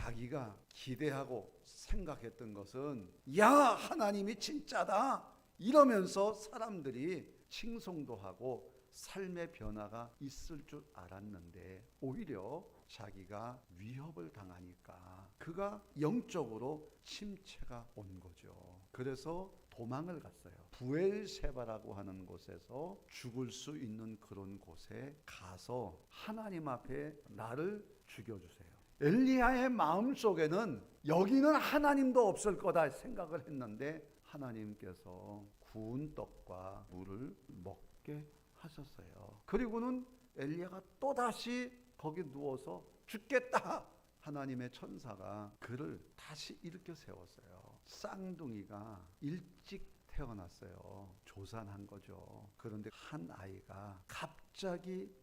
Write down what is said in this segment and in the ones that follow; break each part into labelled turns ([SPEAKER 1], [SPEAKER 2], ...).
[SPEAKER 1] 자기가 기대하고 생각했던 것은 야, 하나님이 진짜다 이러면서 사람들이 칭송도 하고 삶의 변화가 있을 줄 알았는데 오히려 자기가 위협을 당하니까 그가 영적으로 침체가 온 거죠. 그래서 도망을 갔어요. 부엘세바라고 하는 곳에서 죽을 수 있는 그런 곳에 가서 하나님 앞에 나를 죽여주세요. 엘리야의 마음속에는 여기는 하나님도 없을 거다 생각을 했는데 하나님께서 구운 떡과 물을 먹게 하셨어요. 그리고는 엘리야가 또다시 거기 누워서 죽겠다. 하나님의 천사가 그를 다시 일으켜 세웠어요. 쌍둥이가 일찍 태어났어요. 조산한 거죠. 그런데 한 아이가 갑자기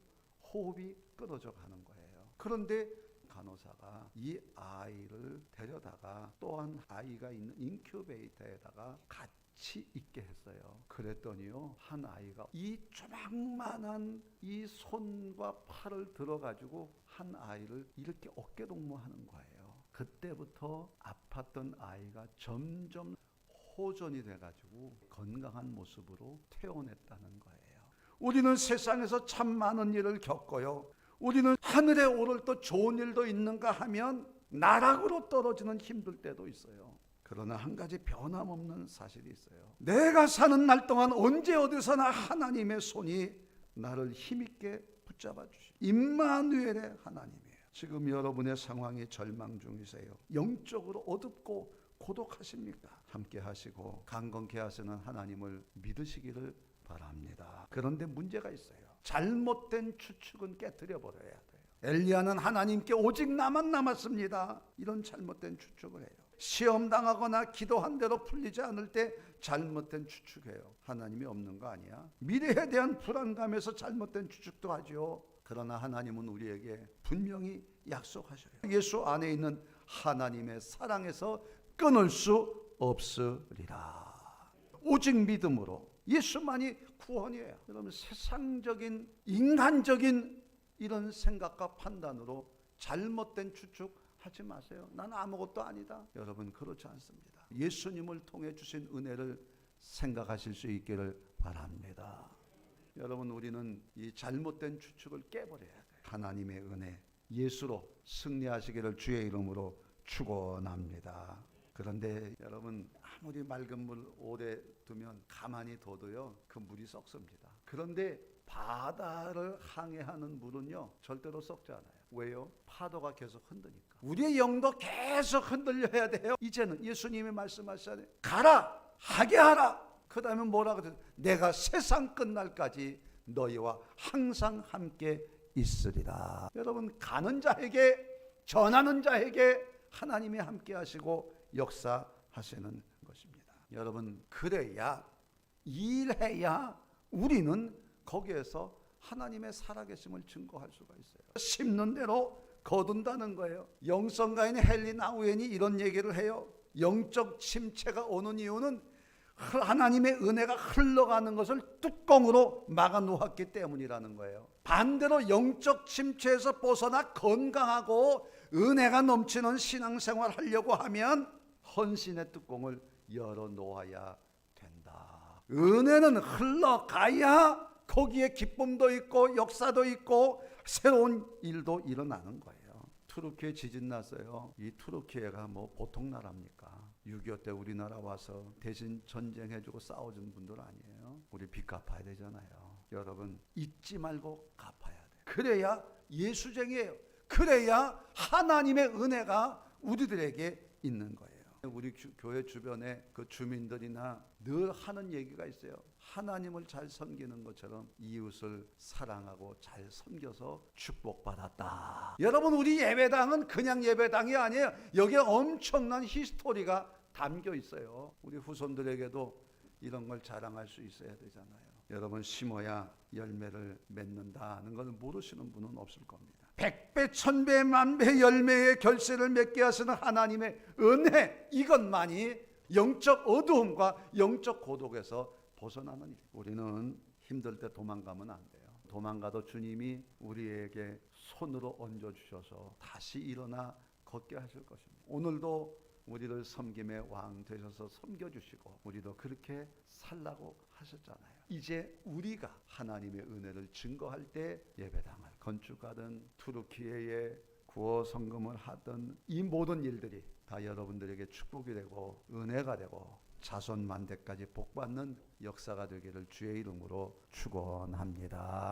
[SPEAKER 1] 호흡이 끊어져 가는 거예요. 그런데 간호사가 이 아이를 데려다가 또한 아이가 있는 인큐베이터에다가 같이 있게 했어요. 그랬더니요, 한 아이가 이 조망만한 이 손과 팔을 들어가지고 한 아이를 이렇게 어깨 동무하는 거예요. 그때부터 아팠던 아이가 점점 호전이 돼가지고 건강한 모습으로 태어났다는 거예요. 우리는 세상에서 참 많은 일을 겪어요. 우리는 하늘에 오를 또 좋은 일도 있는가 하면 나락으로 떨어지는 힘들 때도 있어요. 그러나 한 가지 변함없는 사실이 있어요. 내가 사는 날 동안 언제 어디서나 하나님의 손이 나를 힘있게 붙잡아 주시고 임마누엘의 하나님이에요. 지금 여러분의 상황이 절망 중이세요. 영적으로 어둡고 고독하십니까? 함께 하시고 강건케 하시는 하나님을 믿으시기를 바랍니다. 그런데 문제가 있어요. 잘못된 추측은 깨뜨려 버려야 돼요. 엘리야는 하나님께 오직 나만 남았습니다. 이런 잘못된 추측을 해요. 시험 당하거나 기도한 대로 풀리지 않을 때 잘못된 추측해요. 하나님이 없는 거 아니야? 미래에 대한 불안감에서 잘못된 추측도 하죠. 그러나 하나님은 우리에게 분명히 약속하셔요. 예수 안에 있는 하나님의 사랑에서 끊을 수 없으리라. 오직 믿음으로 예수만이 구원이에요. 여러분, 세상적인 인간적인 이런 생각과 판단으로 잘못된 추측하지 마세요. 나는 아무것도 아니다. 여러분, 그렇지 않습니다. 예수님을 통해 주신 은혜를 생각하실 수 있기를 바랍니다. 여러분, 우리는 이 잘못된 추측을 깨버려야 돼요. 하나님의 은혜, 예수로 승리하시기를 주의 이름으로 축원합니다. 그런데 여러분, 아무리 맑은 물 오래 두면 가만히 둬도요, 그 물이 썩습니다. 그런데 바다를 항해하는 물은요, 절대로 썩지 않아요. 왜요? 파도가 계속 흔드니까. 우리의 영도 계속 흔들려야 돼요. 이제는 예수님이 말씀하시잖아요. 가라, 하게 하라. 그 다음에 뭐라고 그러죠? 내가 세상 끝날까지 너희와 항상 함께 있으리라. 여러분, 가는 자에게, 전하는 자에게 하나님이 함께 하시고 역사하시는 것입니다. 여러분, 그래야, 일해야 우리는 거기에서 하나님의 살아계심을 증거할 수가 있어요. 심는 대로 거둔다는 거예요. 영성가인 헨리 나우엔이 이런 얘기를 해요. 영적 침체가 오는 이유는 하나님의 은혜가 흘러가는 것을 뚜껑으로 막아 놓았기 때문이라는 거예요. 반대로 영적 침체에서 벗어나 건강하고 은혜가 넘치는 신앙생활 하려고 하면 헌신의 뚜껑을 열어 놓아야 된다. 은혜는 흘러가야 거기에 기쁨도 있고 역사도 있고 새로운 일도 일어나는 거예요. 투르키에 지진 났어요. 이 투르키가 뭐 보통 나라입니까? 6.25 때 우리나라 와서 대신 전쟁해주고 싸워준 분들 아니에요. 우리 빚 갚아야 되잖아요. 여러분, 잊지 말고 갚아야 돼. 그래야 예수쟁이에요. 그래야 하나님의 은혜가 우리들에게 있는 거예요. 우리 교회 주변에 그 주민들이나 늘 하는 얘기가 있어요. 하나님을 잘 섬기는 것처럼 이웃을 사랑하고 잘 섬겨서 축복받았다. 여러분, 우리 예배당은 그냥 예배당이 아니에요. 여기에 엄청난 히스토리가 담겨 있어요. 우리 후손들에게도 이런 걸 자랑할 수 있어야 되잖아요. 여러분, 심어야 열매를 맺는다는 걸 모르시는 분은 없을 겁니다. 100배, 1000배, 만배 열매의 결실을 맺게 하시는 하나님의 은혜, 이것만이 영적 어두움과 영적 고독에서 벗어나는 일. 우리는 힘들 때 도망가면 안 돼요. 도망가도 주님이 우리에게 손으로 얹어주셔서 다시 일어나 걷게 하실 것입니다. 오늘도 우리를 섬김의 왕 되셔서 섬겨주시고 우리도 그렇게 살라고 하셨잖아요. 이제 우리가 하나님의 은혜를 증거할 때 예배당을 건축하든 투르키예에 구호 성금을 하든 이 모든 일들이 다 여러분들에게 축복이 되고 은혜가 되고 자손 만대까지 복받는 역사가 되기를 주의 이름으로 축원합니다.